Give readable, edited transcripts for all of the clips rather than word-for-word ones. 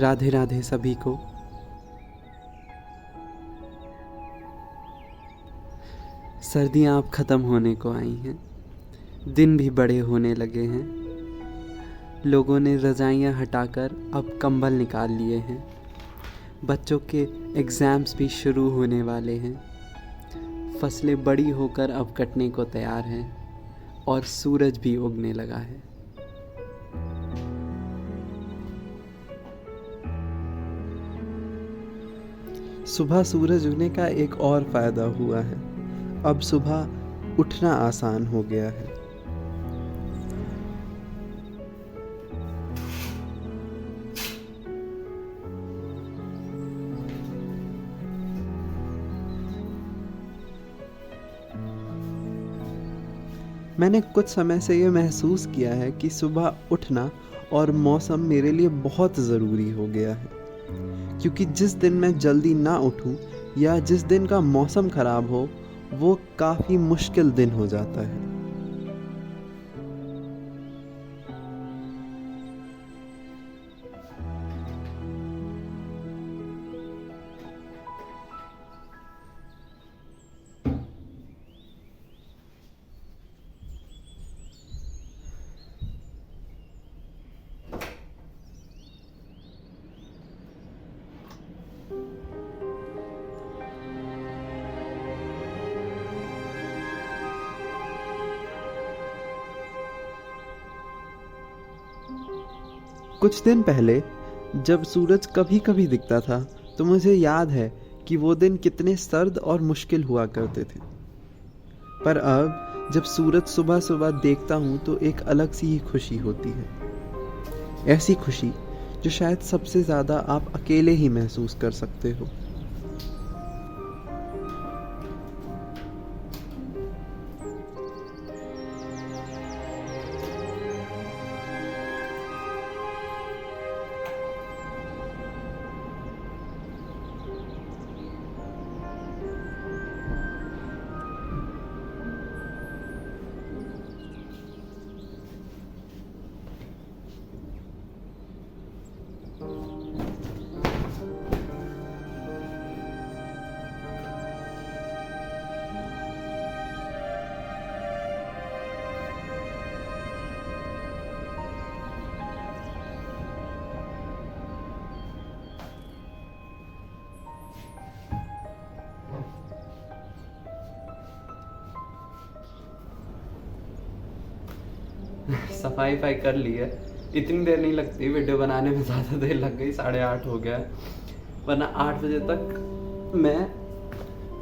राधे राधे सभी को। सर्दियाँ अब ख़त्म होने को आई हैं, दिन भी बड़े होने लगे हैं। लोगों ने रज़ाइयाँ हटाकर अब कंबल निकाल लिए हैं। बच्चों के एग्ज़ाम्स भी शुरू होने वाले हैं। फसलें बड़ी होकर अब कटने को तैयार हैं और सूरज भी उगने लगा है। सुबह सूरज उगने का एक और फ़ायदा हुआ है। अब सुबह उठना आसान हो गया है। मैंने कुछ समय से ये महसूस किया है कि सुबह उठना और मौसम मेरे लिए बहुत ज़रूरी हो गया है, क्योंकि जिस दिन मैं जल्दी ना उठूं या जिस दिन का मौसम ख़राब हो, वो काफ़ी मुश्किल दिन हो जाता है। कुछ दिन पहले जब सूरज कभी कभी दिखता था तो मुझे याद है कि वो दिन कितने सर्द और मुश्किल हुआ करते थे। पर अब जब सूरज सुबह सुबह देखता हूँ तो एक अलग सी ही खुशी होती है। ऐसी खुशी जो शायद सबसे ज़्यादा आप अकेले ही महसूस कर सकते हो। सफाई कर ली है। इतनी देर नहीं लगती, वीडियो बनाने में ज़्यादा देर लग गई, 8:30 हो गया है। वरना 8 बजे तक मैं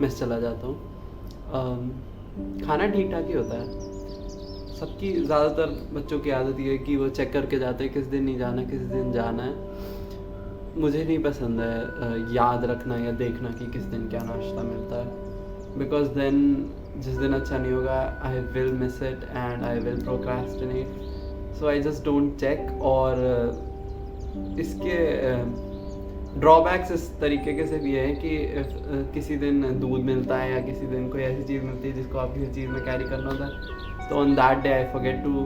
मेस चला जाता हूँ। खाना ठीक ठाक ही होता है। सबकी ज़्यादातर बच्चों की आदत ये है कि वो चेक करके जाते हैं किस दिन नहीं जाना, किस दिन जाना है। मुझे नहीं पसंद है याद रखना या देखना कि किस दिन क्या नाश्ता मिलता है, बिकॉज देन जिस दिन अच्छा नहीं होगा I will miss it and I will procrastinate. So I just don't check. और इसके ड्रॉबैक्स इस तरीके के से भी है कि किसी दिन दूध मिलता है या किसी दिन कोई ऐसी चीज़ मिलती है जिसको आप किसी चीज़ में कैरी करना होता है, तो on that day I forget to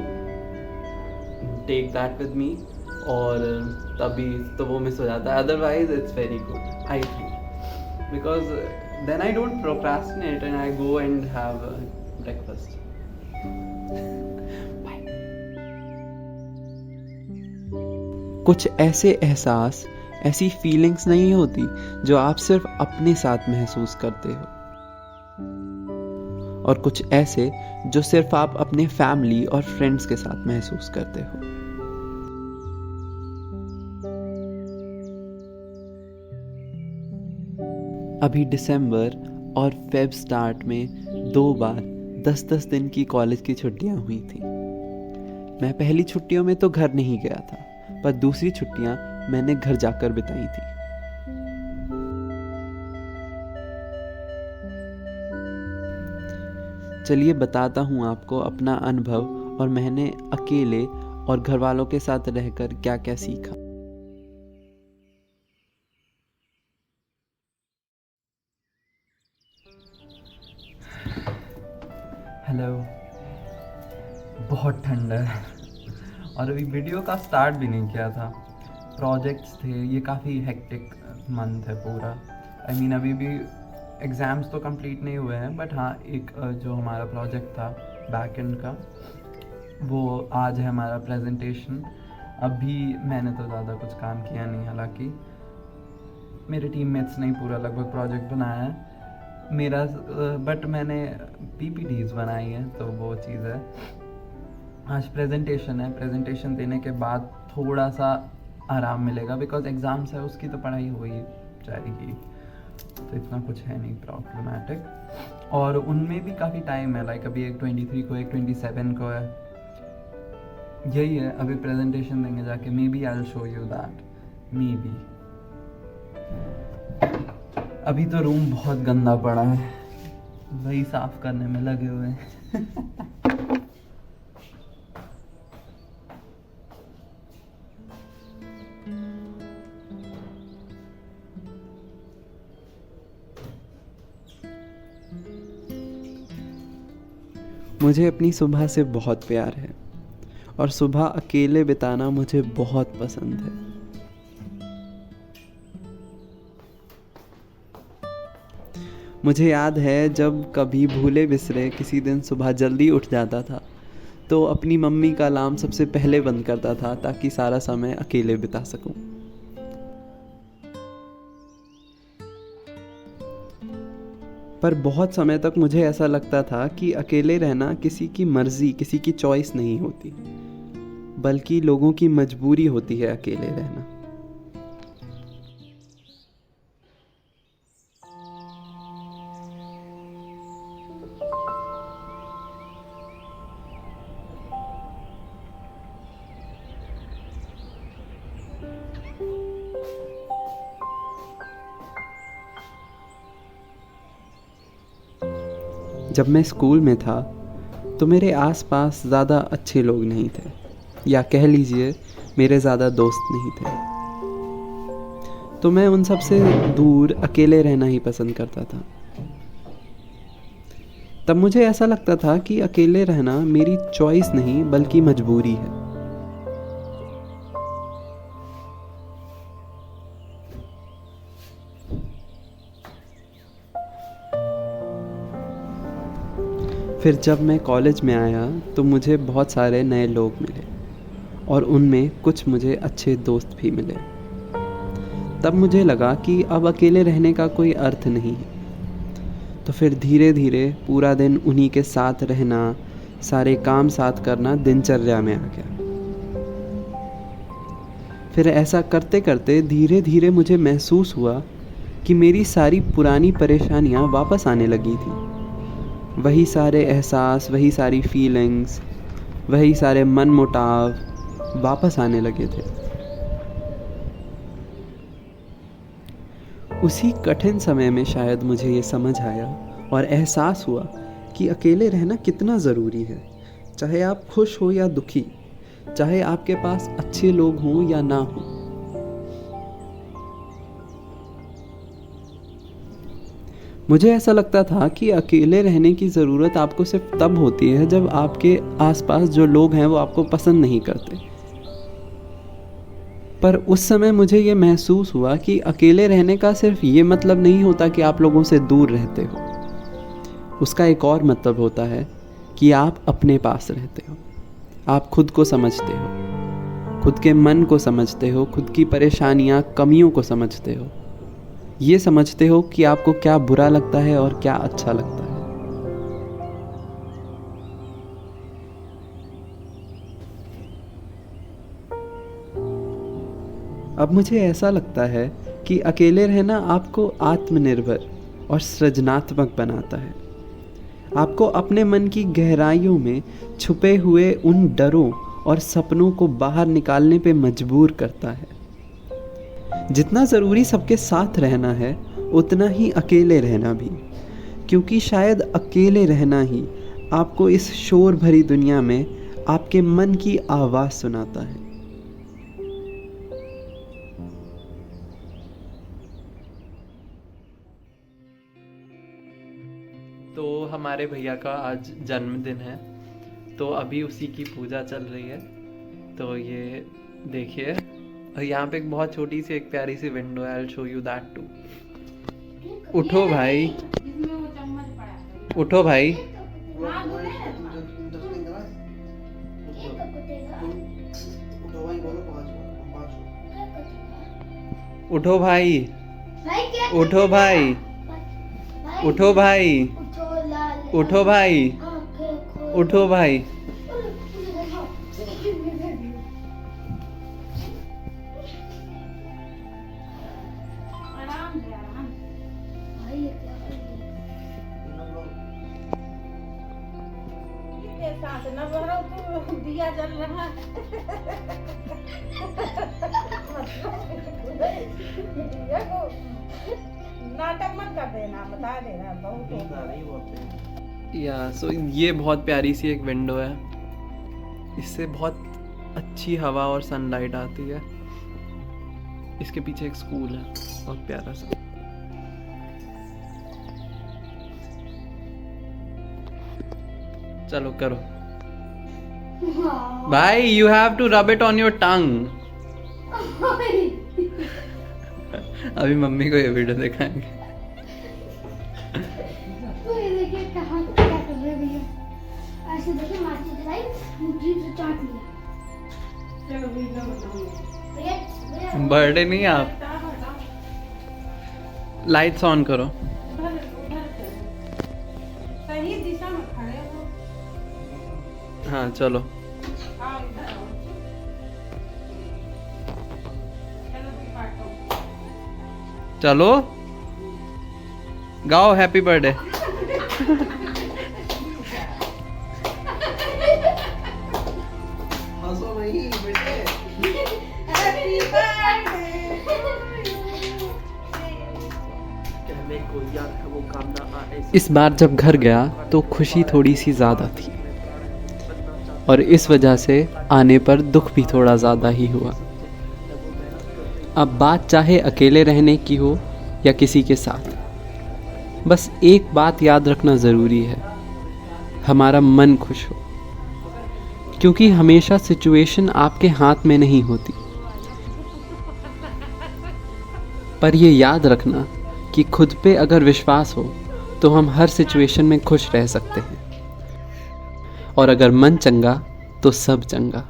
take that with me, और तभी तो वो मिस हो जाता है। Otherwise it's very good I think, because then I don't procrastinate and I go and have breakfast. कुछ ऐसे एहसास, ऐसी फीलिंग्स नहीं होती जो आप सिर्फ अपने साथ महसूस करते हो, और कुछ ऐसे जो सिर्फ आप अपने फैमिली और फ्रेंड्स के साथ महसूस करते हो। अभी दिसंबर और फेब स्टार्ट में 2 बार 10-10 दिन की कॉलेज की छुट्टियां हुई थी। मैं पहली छुट्टियों में तो घर नहीं गया था, पर दूसरी छुट्टियां मैंने घर जाकर बिताई थी। चलिए बताता हूँ आपको अपना अनुभव और मैंने अकेले और घर वालों के साथ रहकर क्या क्या सीखा। हेलो, बहुत ठंड है और अभी वीडियो का स्टार्ट भी नहीं किया था। प्रोजेक्ट्स थे, ये काफ़ी हेक्टिक मंथ है पूरा। आई मीन अभी भी एग्ज़ाम्स तो कंप्लीट नहीं हुए हैं, बट हाँ एक जो हमारा प्रोजेक्ट था बैक एंड का, वो आज है हमारा प्रेजेंटेशन। अभी मैंने तो ज़्यादा कुछ काम किया नहीं, हालांकि मेरे टीममेट्स ने ही पूरा लगभग प्रोजेक्ट बनाया है मेरा, बट मैंने पीपीटीज बनाई है, तो वो चीज़ है। आज प्रेजेंटेशन है, प्रेजेंटेशन देने के बाद थोड़ा सा आराम मिलेगा, बिकॉज एग्ज़ाम्स है, उसकी तो पढ़ाई हो ही जाएगी, तो इतना कुछ है नहीं प्रॉब्लमेटिक। और उनमें भी काफ़ी टाइम है, लाइक अभी एक 23 को, एक 27 को है, यही है। अभी प्रेजेंटेशन देंगे जाके, maybe I will show you that, maybe. अभी तो रूम बहुत गंदा पड़ा है, वही साफ करने में लगे हुए हैं। मुझे अपनी सुबह से बहुत प्यार है और सुबह अकेले बिताना मुझे बहुत पसंद है। मुझे याद है जब कभी भूले बिसरे किसी दिन सुबह जल्दी उठ जाता था, तो अपनी मम्मी का अलार्म सबसे पहले बंद करता था ताकि सारा समय अकेले बिता सकूं। पर बहुत समय तक मुझे ऐसा लगता था कि अकेले रहना किसी की मर्जी, किसी की चॉइस नहीं होती, बल्कि लोगों की मजबूरी होती है अकेले रहना। जब मैं स्कूल में था तो मेरे आसपास ज़्यादा अच्छे लोग नहीं थे, या कह लीजिए मेरे ज़्यादा दोस्त नहीं थे, तो मैं उन सब से दूर अकेले रहना ही पसंद करता था। तब मुझे ऐसा लगता था कि अकेले रहना मेरी चॉइस नहीं बल्कि मजबूरी है। फिर जब मैं कॉलेज में आया तो मुझे बहुत सारे नए लोग मिले और उनमें कुछ मुझे अच्छे दोस्त भी मिले। तब मुझे लगा कि अब अकेले रहने का कोई अर्थ नहीं है। तो फिर धीरे धीरे पूरा दिन उन्हीं के साथ रहना, सारे काम साथ करना दिनचर्या में आ गया। फिर ऐसा करते करते धीरे धीरे मुझे महसूस हुआ कि मेरी सारी पुरानी परेशानियां वापस आने लगी थी। वही सारे एहसास, वही सारी फीलिंग्स, वही सारे मन मुटाव वापस आने लगे थे। उसी कठिन समय में शायद मुझे ये समझ आया और एहसास हुआ कि अकेले रहना कितना ज़रूरी है। चाहे आप खुश हो या दुखी, चाहे आपके पास अच्छे लोग हों या ना हों। मुझे ऐसा लगता था कि अकेले रहने की ज़रूरत आपको सिर्फ तब होती है जब आपके आसपास जो लोग हैं वो आपको पसंद नहीं करते। पर उस समय मुझे ये महसूस हुआ कि अकेले रहने का सिर्फ ये मतलब नहीं होता कि आप लोगों से दूर रहते हो। उसका एक और मतलब होता है कि आप अपने पास रहते हो, आप खुद को समझते हो, खुद के मन को समझते हो, खुद की परेशानियाँ, कमियों को समझते हो। ये समझते हो कि आपको क्या बुरा लगता है और क्या अच्छा लगता है। अब मुझे ऐसा लगता है कि अकेले रहना आपको आत्मनिर्भर और सृजनात्मक बनाता है। आपको अपने मन की गहराइयों में छुपे हुए उन डरों और सपनों को बाहर निकालने पे मजबूर करता है। जितना ज़रूरी सबके साथ रहना है, उतना ही अकेले रहना भी, क्योंकि शायद अकेले रहना ही आपको इस शोर भरी दुनिया में आपके मन की आवाज़ सुनाता है। तो हमारे भैया का आज जन्मदिन है, तो अभी उसी की पूजा चल रही है। तो ये देखिए, और यहाँ पे एक बहुत छोटी सी एक प्यारी सी विंडो है, I will show you that too. उठो भाई, उठो भाई, उठो भाई, उठो भाई, उठो भाई, उठो भाई, उठो भाई। दिया जल रहा नाटक मत कर देना, बता देना बहुत या सो ये बहुत प्यारी सी एक विंडो है, इससे बहुत अच्छी हवा और सनलाइट आती है। इसके पीछे एक स्कूल है बहुत प्यारा सा। चलो करो भाई, you have to rub it on your tongue. अभी मम्मी को ये वीडियो दिखाएंगे। तो ये देखिए कहाँ क्या कर रहे भैया, ऐसे देखिए माचिस जलाई मुट्ठी से चाट लिया। चलो वीडियो बताऊंगा भैया बर्थडे नहीं आप, लाइट्स ऑन करो। उधर उधर सही दिशा में खड़े हो। हाँ चलो, हाँ इधर आओ। चलो तुम काटो। चलो गाओ हैप्पी बर्थडे। हंसो नहीं बेटे। Happy birthday. कहने को याद है वो काम ना आए। इस बार जब घर गया तो खुशी थोड़ी सी ज़्यादा थी, और इस वजह से आने पर दुख भी थोड़ा ज़्यादा ही हुआ। अब बात चाहे अकेले रहने की हो या किसी के साथ, बस एक बात याद रखना ज़रूरी है, हमारा मन खुश हो। क्योंकि हमेशा सिचुएशन आपके हाथ में नहीं होती, पर ये याद रखना कि खुद पे अगर विश्वास हो तो हम हर सिचुएशन में खुश रह सकते हैं, और अगर मन चंगा तो सब चंगा।